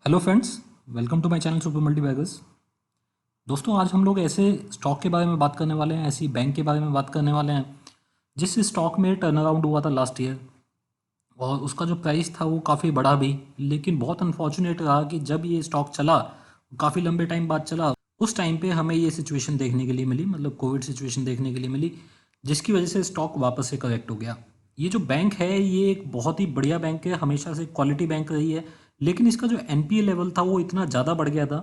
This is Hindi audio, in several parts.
Hello friends, welcome to my channel super multibaggers. दोस्तों, आज हम लोग ऐसे स्टॉक के बारे में बात करने वाले हैं, ऐसी बैंक के बारे में बात करने वाले हैं जिस स्टॉक में टर्न अराउंड हुआ था लास्ट ईयर। और उसका जो प्राइस था वो काफ़ी बढ़ा भी, लेकिन बहुत अनफॉर्चुनेट रहा कि जब ये स्टॉक चला, काफ़ी लंबे टाइम बाद चला, उस टाइम पे हमें ये सिचुएशन देखने के लिए मिली, मतलब कोविड सिचुएशन देखने के लिए मिली, जिसकी वजह से स्टॉक वापस से करेक्ट हो गया। ये जो बैंक है ये एक बहुत ही बढ़िया बैंक है, हमेशा से क्वालिटी बैंक रही है, लेकिन इसका जो एनपीए लेवल था वो इतना ज़्यादा बढ़ गया था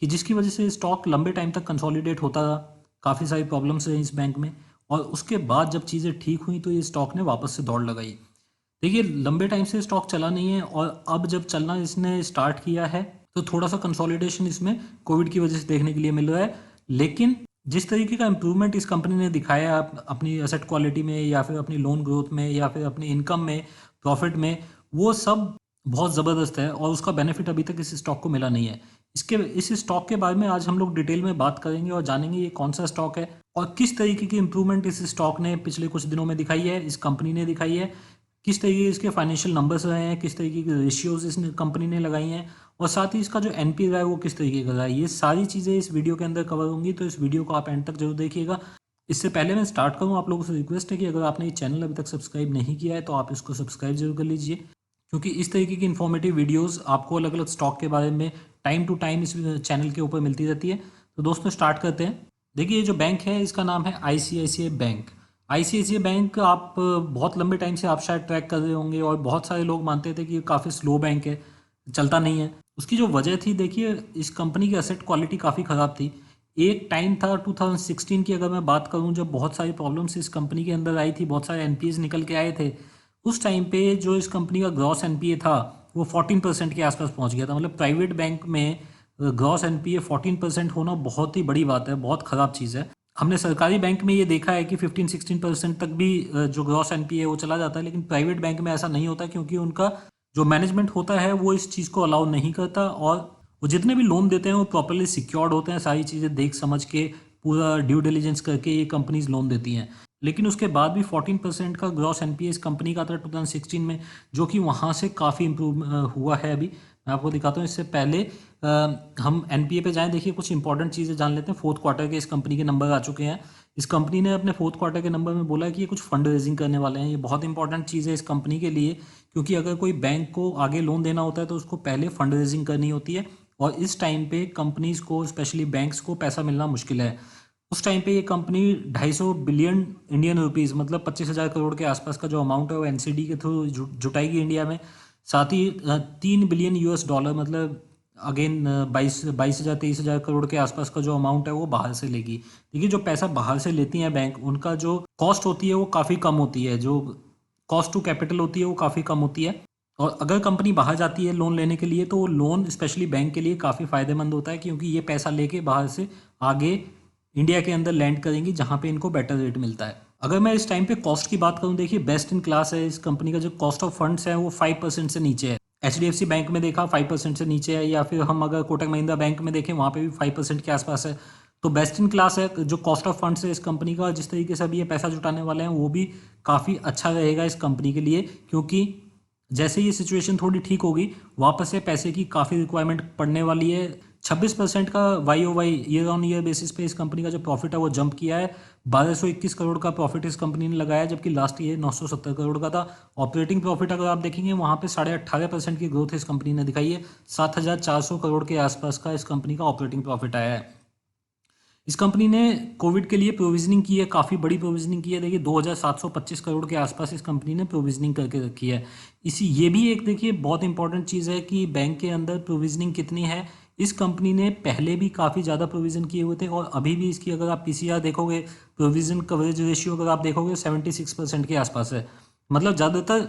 कि जिसकी वजह से स्टॉक लंबे टाइम तक कंसोलिडेट होता रहा। काफ़ी सारी प्रॉब्लम्स रही इस बैंक में, और उसके बाद जब चीज़ें ठीक हुई तो ये स्टॉक ने वापस से दौड़ लगाई। देखिए, लंबे टाइम से स्टॉक चला नहीं है, और अब जब चलना इसने स्टार्ट किया है तो थोड़ा सा कंसोलिडेशन इसमें कोविड की वजह से देखने के लिए मिल रहा है। लेकिन जिस तरीके का इम्प्रूवमेंट इस कंपनी ने दिखाया अपनी एसेट क्वालिटी में, या फिर अपनी लोन ग्रोथ में, या फिर अपनी इनकम में, प्रॉफिट में, वो सब बहुत ज़बरदस्त है, और उसका बेनिफिट अभी तक इस स्टॉक को मिला नहीं है। इस स्टॉक के बारे में आज हम लोग डिटेल में बात करेंगे और जानेंगे ये कौन सा स्टॉक है और किस तरीके की इम्प्रूवमेंट इस स्टॉक ने पिछले कुछ दिनों में दिखाई है, इस कंपनी ने दिखाई है, किस तरीके के इसके फाइनेंशियल नंबर्स रहे हैं, किस तरीके के रेशियोज इस कंपनी ने लगाई हैं, और साथ ही इसका जो एनपी रहा है वो किस तरीके का रहा है। ये सारी चीज़ें इस वीडियो के अंदर कवर होंगी, तो इस वीडियो को आप एंड तक जरूर देखिएगा। इससे पहले मैं स्टार्ट करूँ, आप लोगों से रिक्वेस्ट है कि अगर आपने ये चैनल अभी तक सब्सक्राइब नहीं किया है तो आप इसको सब्सक्राइब जरूर कर लीजिए, क्योंकि इस तरीके की इन्फॉर्मेटिव वीडियोस आपको अलग अलग स्टॉक के बारे में टाइम टू टाइम इस चैनल के ऊपर मिलती रहती है। तो दोस्तों, स्टार्ट करते हैं। देखिए, ये जो बैंक है इसका नाम है आईसीआईसीआई बैंक। आईसीआईसीआई बैंक आप बहुत लंबे टाइम से आप शायद ट्रैक कर रहे होंगे, और बहुत सारे लोग मानते थे कि ये काफ़ी स्लो बैंक है, चलता नहीं है। उसकी जो वजह थी, देखिए, इस कंपनी की एसेट क्वालिटी काफ़ी ख़राब थी। एक टाइम था 2016 की, अगर मैं बात करूं, जब बहुत सारी प्रॉब्लम्स इस कंपनी के अंदर आई थी, बहुत सारे एनपीएस निकल के आए थे। उस टाइम पे जो इस कंपनी का ग्रॉस एनपीए था वो 14% के आसपास पहुंच गया था। मतलब प्राइवेट बैंक में ग्रॉस एनपीए 14% होना बहुत ही बड़ी बात है, बहुत ख़राब चीज़ है। हमने सरकारी बैंक में ये देखा है कि 15-16% तक भी जो ग्रॉस एनपीए है वो चला जाता है, लेकिन प्राइवेट बैंक में ऐसा नहीं होता, क्योंकि उनका जो मैनेजमेंट होता है वो इस चीज़ को अलाउ नहीं करता, और वो जितने भी लोन देते हैं वो प्रॉपरली सिक्योर्ड होते हैं, सारी चीज़ें देख समझ के, पूरा ड्यू डिलिजेंस करके ये कंपनीज लोन देती हैं। लेकिन उसके बाद भी 14% का ग्रॉस एनपीए इस कंपनी का था 2016 में, जो कि वहाँ से काफ़ी इम्प्रूव हुआ है। अभी मैं आपको दिखाता हूँ। इससे पहले हम एनपीए पे जाएं। देखिए, कुछ इंपॉर्टेंट चीज़ें जान लेते हैं। फोर्थ क्वार्टर के इस कंपनी के नंबर आ चुके हैं। इस कंपनी ने अपने फोर्थ क्वार्टर के नंबर में बोला है कि ये कुछ फंड रेजिंग करने वाले हैं। ये बहुत इंपॉर्टेंट चीज़ है इस कंपनी के लिए, क्योंकि अगर कोई बैंक को आगे लोन देना होता है तो उसको पहले फंड रेजिंग करनी होती है, और इस टाइम पे कंपनीज को, स्पेशली बैंक्स को, पैसा मिलना मुश्किल है। उस टाइम पे ये कंपनी 250 बिलियन इंडियन रुपीज़, मतलब 25,000 करोड़ के आसपास का जो अमाउंट है वो एनसीडी के थ्रू जुटाएगी इंडिया में। साथ ही 3 बिलियन यूएस डॉलर, मतलब अगेन 22,000 23,000 करोड़ के आसपास का जो अमाउंट है वो बाहर से लेगी। देखिए, जो पैसा बाहर से लेती हैं बैंक, उनका जो कॉस्ट होती है वो काफ़ी कम होती है, जो कॉस्ट टू कैपिटल होती है वो काफ़ी कम होती है। और अगर कंपनी बाहर जाती है लोन लेने के लिए, तो वो लोन स्पेशली बैंक के लिए काफ़ी फ़ायदेमंद होता है, क्योंकि ये पैसा लेके बाहर से आगे इंडिया के अंदर लैंड करेंगी, जहाँ पे इनको बेटर रेट मिलता है। अगर मैं इस टाइम पे कॉस्ट की बात करूँ, देखिए, बेस्ट इन क्लास है इस कंपनी का। जो कॉस्ट ऑफ फंड्स है वो 5% से नीचे है। एचडीएफसी बैंक में देखा 5% से नीचे है, या फिर हम अगर कोटक महिंद्रा बैंक में देखें वहाँ पे भी 5% के आसपास है। तो बेस्ट इन क्लास है जो कॉस्ट ऑफ फंड्स है इस कंपनी का। जिस तरीके से अभी ये पैसा जुटाने वाले हैं वो भी काफ़ी अच्छा रहेगा इस कंपनी के लिए, क्योंकि जैसे ये सिचुएशन थोड़ी ठीक होगी, वापस से पैसे की काफ़ी रिक्वायरमेंट पड़ने वाली है। 26% का Y O Y, year on year basis पे इस कंपनी का जो प्रॉफिट है वो जंप किया है। 1221 करोड़ का प्रॉफिट इस कंपनी ने लगाया, जबकि लास्ट ईयर 970 करोड़ का था। ऑपरेटिंग प्रॉफिट अगर आप देखेंगे, वहाँ पे 18.5% की ग्रोथ इस कंपनी ने दिखाई है। 7,400 करोड़ के आसपास का इस कंपनी का ऑपरेटिंग प्रॉफिट आया है। इस कंपनी ने कोविड के लिए प्रोविजनिंग की है, काफ़ी बड़ी प्रोविजनिंग की है। देखिए, 2,725 करोड़ के आसपास इस कंपनी ने प्रोविजनिंग करके रखी है। ये भी एक, देखिए, बहुत इंपॉर्टेंट चीज़ है कि बैंक के अंदर प्रोविजनिंग कितनी है। इस कंपनी ने पहले भी काफ़ी ज़्यादा प्रोविज़न किए हुए थे, और अभी भी इसकी अगर आप पीसीआर देखोगे, प्रोविज़न कवरेज रेशियो अगर आप देखोगे, 76% के आसपास है। मतलब ज़्यादातर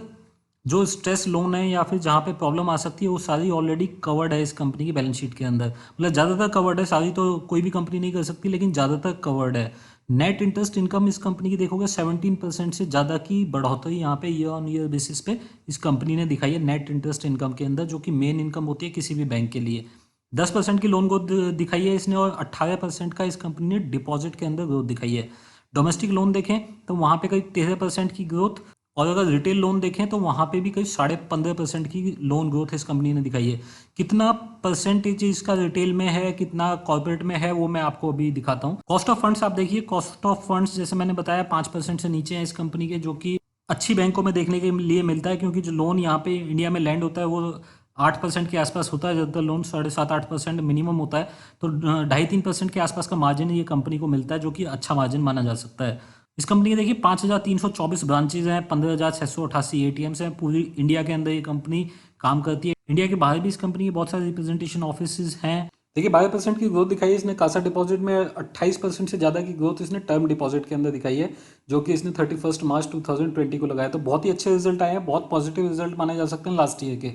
जो स्ट्रेस लोन है या फिर जहाँ पे प्रॉब्लम आ सकती है वो सारी ऑलरेडी कवर्ड है इस कंपनी की बैलेंस शीट के अंदर। मतलब ज़्यादातर कवर्ड है, सारी तो कोई भी कंपनी नहीं कर सकती, लेकिन ज़्यादातर कवर्ड है। नेट इंटरेस्ट इनकम इस कंपनी की देखोगे 17% से ज़्यादा की बढ़ोतरी यहाँ पे ईयर ऑन ईयर बेसिस पे इस कंपनी ने दिखाई है नेट इंटरेस्ट इनकम के अंदर, जो कि मेन इनकम होती है किसी भी बैंक के लिए। 10% की लोन ग्रोथ दिखाई है इसने, और 18% का इस कंपनी ने डिपॉजिट के अंदर ग्रोथ दिखाई है। डोमेस्टिक लोन देखें तो वहाँ पे करीब 13% की ग्रोथ, और अगर रिटेल लोन देखें तो वहाँ पे भी करीब 15.5% की लोन ग्रोथ इस कंपनी ने दिखाई है। कितना परसेंटेज इसका रिटेल में है, कितना कॉर्पोरेट में है, वो मैं आपको अभी दिखाता हूँ। कॉस्ट ऑफ फंड्स आप देखिए, कॉस्ट ऑफ फंड्स जैसे मैंने बताया 5% से नीचे है इस कंपनी के, जो कि अच्छी बैंकों में देखने के लिए मिलता है, क्योंकि जो लोन यहाँ पे इंडिया में लैंड होता है वो 8% के आसपास होता है। ज़्यादातर लोन 7.5-8% मिनिमम होता है। तो 2.5-3% के आसपास का मार्जिन ये कंपनी को मिलता है, जो कि अच्छा मार्जिन माना जा सकता है। इस कंपनी के देखिए 5,324 ब्रांचेज हैं, 15,688 एटीएम्स हैं। पूरी इंडिया के अंदर ये कंपनी काम करती है। इंडिया के बाहर भी इस कंपनी के बहुत सारे रिप्रेजेंटेशन ऑफिस हैं। देखिए 12% की ग्रोथ दिखाई है इसने कासा डिपॉजिट में, 28% से ज़्यादा की ग्रोथ इसने टर्म डिपॉजिट के अंदर दिखाई है, जो कि इसने 31 मार्च 2020 को लगाया। तो बहुत ही अच्छे रिजल्ट आए हैं, बहुत पॉजिटिव रिजल्ट माने जा सकते हैं लास्ट ईयर के।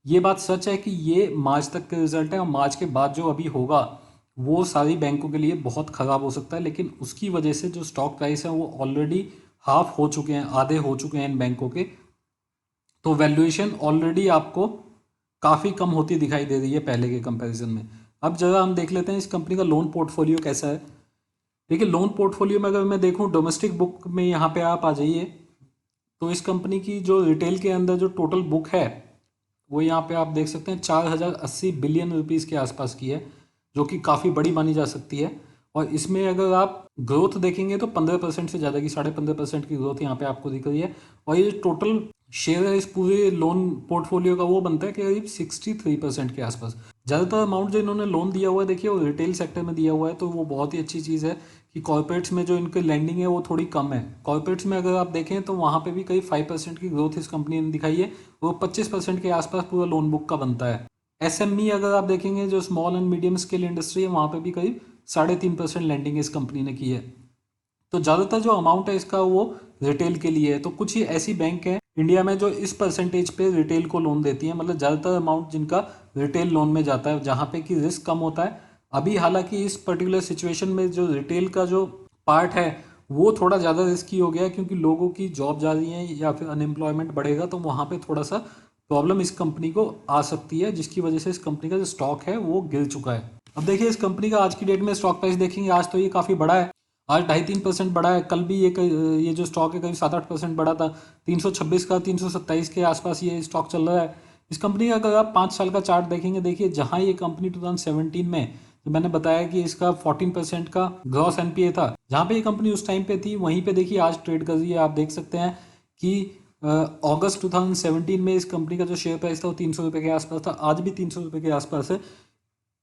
ये बात सच है कि ये मार्च तक के रिजल्ट है, और मार्च के बाद जो अभी होगा वो सारी बैंकों के लिए बहुत ख़राब हो सकता है। लेकिन उसकी वजह से जो स्टॉक प्राइस है वो ऑलरेडी हाफ हो चुके हैं, आधे हो चुके हैं इन बैंकों के। तो वैल्यूएशन ऑलरेडी आपको काफ़ी कम होती दिखाई दे रही है पहले के कंपैरिजन में। अब जरा हम देख लेते हैं इस कंपनी का लोन पोर्टफोलियो कैसा है। देखिए लोन पोर्टफोलियो में अगर मैं देखूं डोमेस्टिक बुक में, यहाँ पे आप आ जाइए, तो इस कंपनी की जो रिटेल के अंदर जो टोटल बुक है वो यहाँ पे आप देख सकते हैं 4,080 बिलियन रुपीज़ के आसपास की है, जो कि काफ़ी बड़ी मानी जा सकती है। और इसमें अगर आप ग्रोथ देखेंगे तो 15% से ज़्यादा की, 15.5% की ग्रोथ यहाँ पे आपको दिख रही है। और ये टोटल शेयर है इस पूरे लोन पोर्टफोलियो का, वो बनता है करीब 63% के आसपास। ज़्यादातर अमाउंट जो इन्होंने लोन दिया हुआ है देखिए वो रिटेल सेक्टर में दिया हुआ है, तो वो बहुत ही अच्छी चीज़ है कि कॉर्पोरेट्स में जो इनकी लैंडिंग है वो थोड़ी कम है। कॉर्पोरेट्स में अगर आप देखें तो वहाँ पे भी करीब 5% की ग्रोथ इस कंपनी ने दिखाई है, वो 25% के आसपास पूरा लोन बुक का बनता है। एसएमई अगर आप देखेंगे, जो small and medium scale industry है, वहाँ पे भी करीब 3.5% लैंडिंग इस कंपनी ने की है। तो ज़्यादातर जो अमाउंट है इसका वो रिटेल के लिए है। तो कुछ ही ऐसी बैंक है इंडिया में जो इस परसेंटेज पे रिटेल को लोन देती है, मतलब ज़्यादातर अमाउंट जिनका रिटेल लोन में जाता है, जहाँ पे कि रिस्क कम होता है। अभी हालांकि इस पर्टिकुलर सिचुएशन में जो रिटेल का जो पार्ट है वो थोड़ा ज़्यादा रिस्की हो गया है, क्योंकि लोगों की जॉब जा रही है या फिर अनएम्प्लॉयमेंट बढ़ेगा, तो वहाँ पे थोड़ा सा प्रॉब्लम इस कंपनी को आ सकती है, जिसकी वजह से इस कंपनी का जो स्टॉक है वो गिर चुका है। अब देखिए इस कंपनी का आज की डेट में स्टॉक प्राइस देखेंगे, आज तो ये काफ़ी बड़ा है, आज 2.5-3% बढ़ा है। कल भी ये जो स्टॉक है करीब 7-8% बढ़ा था, 326 का 327 के आसपास ये स्टॉक चल रहा है। इस कंपनी का अगर आप 5 साल का चार्ट देखेंगे, देखिए जहां ये कंपनी 2017 में, तो मैंने बताया कि इसका 14% का ग्रॉस एनपीए था, जहां पे ये कंपनी उस टाइम पे थी वहीं पे देखिए आज ट्रेड कर रही है। आप देख सकते हैं कि अगस्त 2017 में इस कंपनी का जो शेयर प्राइस था वो 300 रुपये के आसपास था, आज भी 300 रुपये के आसपास है।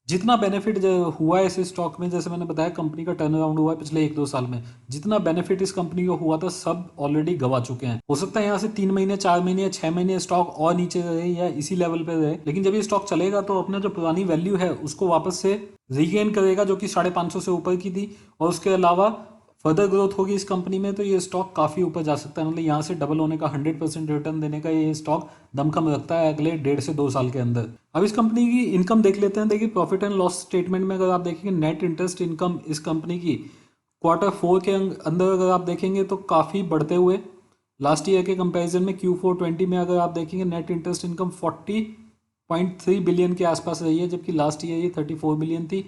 जितना बेनिफिट हुआ है इस स्टॉक में, जैसे मैंने बताया कंपनी का टर्न अराउंड हुआ है पिछले 1-2 साल में, जितना बेनिफिट इस कंपनी को हुआ था सब ऑलरेडी गवा चुके हैं। हो सकता है यहाँ से 3 महीने, 4 महीने या 6 महीने स्टॉक और नीचे रहे या इसी लेवल पे रहे, लेकिन जब ये स्टॉक चलेगा तो अपना जो पुरानी वैल्यू है उसको वापस से रीगेन करेगा, जो कि 550 से ऊपर की थी। और उसके अलावा फर्दर ग्रोथ होगी इस कंपनी में, तो ये स्टॉक काफ़ी ऊपर जा सकता है। मतलब यहाँ से डबल होने का, 100% रिटर्न देने का ये स्टॉक दमखम रखता है अगले 1.5 से 2 साल के अंदर। अब इस कंपनी की इनकम देख लेते हैं। देखिए प्रॉफिट एंड लॉस स्टेटमेंट में अगर आप देखेंगे, नेट इंटरेस्ट इनकम इस कंपनी की Q4 के अंदर अगर आप देखेंगे तो काफ़ी बढ़ते हुए लास्ट ईयर के कंपैरिजन में Q4 20 में अगर आप देखेंगे नेट इंटरेस्ट इनकम 40.3 बिलियन के आसपास रही है, जबकि लास्ट ईयर ये 34 बिलियन थी।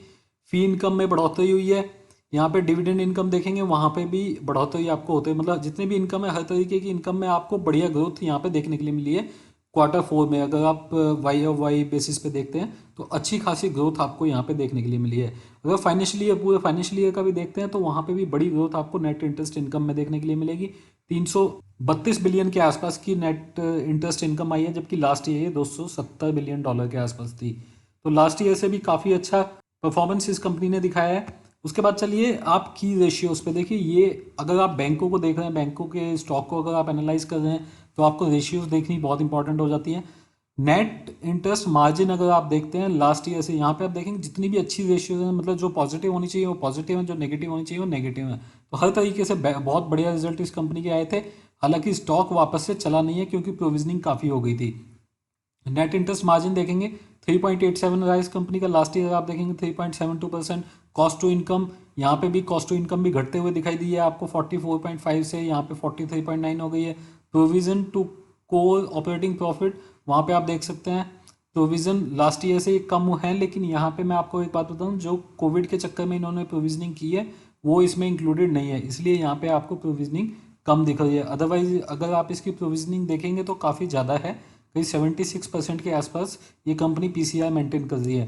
फी इनकम में बढ़ोतरी हुई है। यहाँ पे डिविडेंड इनकम देखेंगे, वहाँ पे भी बढ़ोतरी आपको होते हैं। मतलब जितने भी इनकम है, हर तरीके की इनकम में आपको बढ़िया ग्रोथ यहाँ पे देखने के लिए मिली है। Q4 में अगर आप वाई बेसिस पे देखते हैं तो अच्छी खासी ग्रोथ आपको यहाँ पे देखने के लिए मिली है। अगर फाइनेंशियल ईयर, पूरे फाइनेंशियल ईयर का भी देखते हैं तो वहाँ पे भी बड़ी ग्रोथ आपको नेट इंटरेस्ट इनकम में देखने के लिए मिलेगी। 332 बिलियन के आसपास की नेट इंटरेस्ट इनकम आई है, जबकि लास्ट ईयर ये $270 बिलियन के आसपास थी। तो लास्ट ईयर से भी काफ़ी अच्छा परफॉर्मेंस इस कंपनी ने दिखाया है। उसके बाद चलिए आप की रेशियोज पे देखिए। ये अगर आप बैंकों को देख रहे हैं, बैंकों के स्टॉक को अगर आप एनालाइज कर रहे हैं, तो आपको रेशियोज देखनी बहुत इंपॉर्टेंट हो जाती है। नेट इंटरेस्ट मार्जिन अगर आप देखते हैं लास्ट ईयर से, यहाँ पे आप देखेंगे जितनी भी अच्छी रेशियोज हैं, मतलब जो पॉजिटिव होनी चाहिए वो पॉजिटिव है, जो नेगेटिव होनी चाहिए वो नेगेटिव है। तो हर तरीके से बहुत बढ़िया रिजल्ट इस कंपनी के आए थे। हालांकि स्टॉक वापस से चला नहीं है क्योंकि प्रोविजनिंग काफ़ी हो गई थी। नेट इंटरेस्ट मार्जिन देखेंगे 3.87 रहा इस कंपनी का, लास्ट ईयर आप देखेंगे 3.72%। कॉस्ट टू इनकम, यहाँ पे भी कॉस्ट टू इनकम भी घटते हुए दिखाई दी है आपको, 44.5 से यहाँ पे 43.9 हो गई है। Provision to core operating profit, वहाँ पे आप देख सकते हैं प्रोविजन लास्ट ईयर से कम है, लेकिन यहाँ पे मैं आपको एक बात बताऊँ, जो कोविड के चक्कर में इन्होंने प्रोविजनिंग की है वो इसमें इंक्लूडेड नहीं है, इसलिए यहाँ पे आपको प्रोविजनिंग कम दिख रही है। अदरवाइज अगर आप इसकी प्रोविजनिंग देखेंगे तो काफ़ी ज़्यादा है, कहीं 76% के आसपास ये कंपनी पीसीआर मेंटेन कर रही है।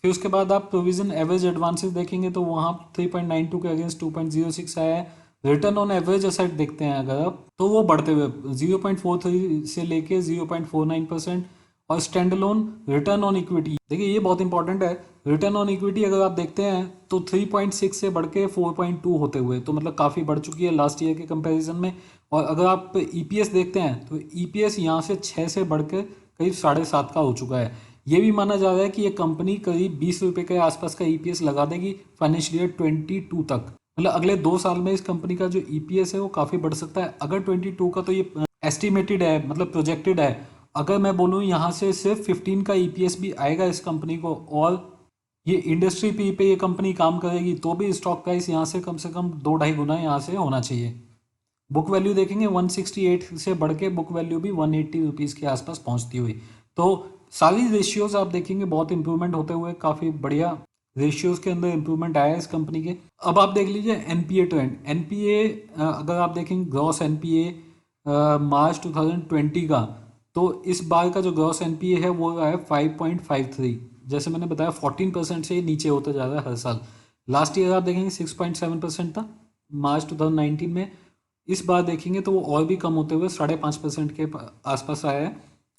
फिर उसके बाद आप प्रोविजन एवरेज एडवांसेस देखेंगे तो वहाँ 3.92 के अगेंस्ट 2.06 आया है। रिटर्न ऑन एवरेज एसेट देखते हैं अगर आप, तो वो बढ़ते हुए 0.43 से लेके 0.49%। और stand alone return on equity, देखिए ये बहुत इंपॉर्टेंट है। रिटर्न ऑन इक्विटी अगर आप देखते हैं तो 3.6 से बढ़ के 4.2 होते हुए, तो मतलब काफ़ी बढ़ चुकी है लास्ट ईयर के कंपैरिजन में। और अगर आप ईपीएस देखते हैं तो ईपीएस यहाँ से 6 से बढ़ के करीब 7.5 का हो चुका है। ये भी माना जा रहा है कि ये कंपनी करीब 20 रुपये के आसपास का ईपीएस लगा देगी फाइनेंशियल ईयर 22 तक। मतलब अगले 2 साल में इस कंपनी का जो ईपीएस है वो काफ़ी बढ़ सकता है। अगर 22 का तो ये एस्टिमेटेड है, मतलब प्रोजेक्टेड है। अगर मैं बोलूँ यहाँ से सिर्फ 15 का ईपीएस भी आएगा इस कंपनी को, और ये इंडस्ट्री पी पे ये कंपनी काम करेगी, तो भी स्टॉक प्राइस यहाँ से कम 2-2.5 गुना यहाँ से होना चाहिए। बुक वैल्यू देखेंगे 168 से बढ़ के बुक वैल्यू भी 180 रुपीज़ के आसपास पहुँचती हुई। तो सारी रेशियोज आप देखेंगे बहुत इंप्रूवमेंट होते हुए, काफ़ी बढ़िया रेशियोज के अंदर इंप्रूवमेंट आया है इस कंपनी के। अब आप देख लीजिए एनपीए ट्रेंड। एनपीए अगर आप देखेंगे ग्रॉस एनपीए मार्च 2020 का, तो इस बार का जो ग्रॉस एनपीए है वो है 5.53। जैसे मैंने बताया 14% से नीचे होता जा रहा है हर साल। लास्ट ईयर आप देखेंगे 6.7% था मार्च 2019 में। इस बार देखेंगे तो वो और भी कम होते हुए 5.5% के आसपास आया है।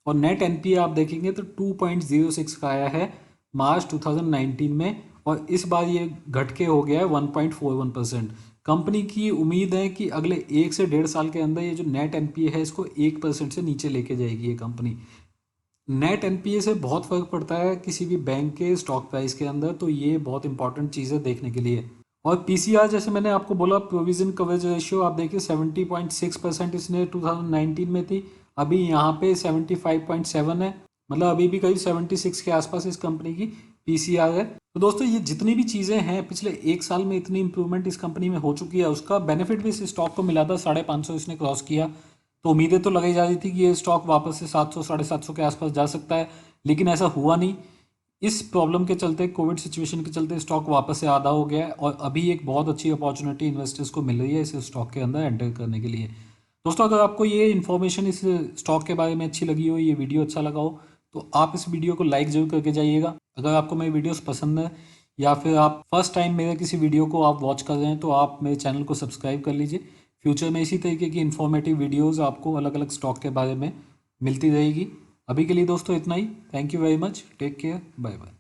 और नेट एनपीए आप देखेंगे तो 2.06 का आया है मार्च 2019 में, और इस बार ये घट के हो गया है 1.41%। कंपनी की उम्मीद है कि अगले 1 से 1.5 साल के अंदर ये जो नेट एनपीए है इसको 1% से नीचे लेके जाएगी ये कंपनी। नेट एनपीए से बहुत फर्क पड़ता है किसी भी बैंक के स्टॉक प्राइस के अंदर, तो ये बहुत इंपॉर्टेंट चीज़ है देखने के लिए। और पीसीआर जैसे मैंने आपको बोला, प्रोविजन कवरेज रेशियो आप देखिए 70.6% इसने 2019 में थी, अभी यहाँ पे 75.7 है। मतलब अभी भी करीब 76 के आसपास इस कंपनी की पीसीआर है। तो दोस्तों ये जितनी भी चीज़ें हैं पिछले 1 साल में इतनी इंप्रूवमेंट इस कंपनी में हो चुकी है, उसका बेनिफिट भी इस स्टॉक को मिला था। 550 इसने क्रॉस किया, तो उम्मीदें तो लगाई जा रही थी कि ये स्टॉक वापस से 700 750 के आसपास जा सकता है, लेकिन ऐसा हुआ नहीं। इस प्रॉब्लम के चलते, कोविड सिचुएशन के चलते स्टॉक वापस से आधा हो गया है, और अभी एक बहुत अच्छी अपॉर्चुनिटी इन्वेस्टर्स को मिल रही है इस स्टॉक के अंदर एंटर करने के लिए। दोस्तों अगर आपको ये इन्फॉर्मेशन इस स्टॉक के बारे में अच्छी लगी हो, ये वीडियो अच्छा लगा हो, तो आप इस वीडियो को लाइक जरूर करके जाइएगा। अगर आपको मेरी वीडियोस पसंद है, या फिर आप फर्स्ट टाइम मेरे किसी वीडियो को आप वॉच कर रहे हैं, तो आप मेरे चैनल को सब्सक्राइब कर लीजिए। फ्यूचर में इसी तरीके की इन्फॉर्मेटिव वीडियोज़ आपको अलग अलग स्टॉक के बारे में मिलती रहेगी। अभी के लिए दोस्तों इतना ही। Thank you very much, take care, bye bye.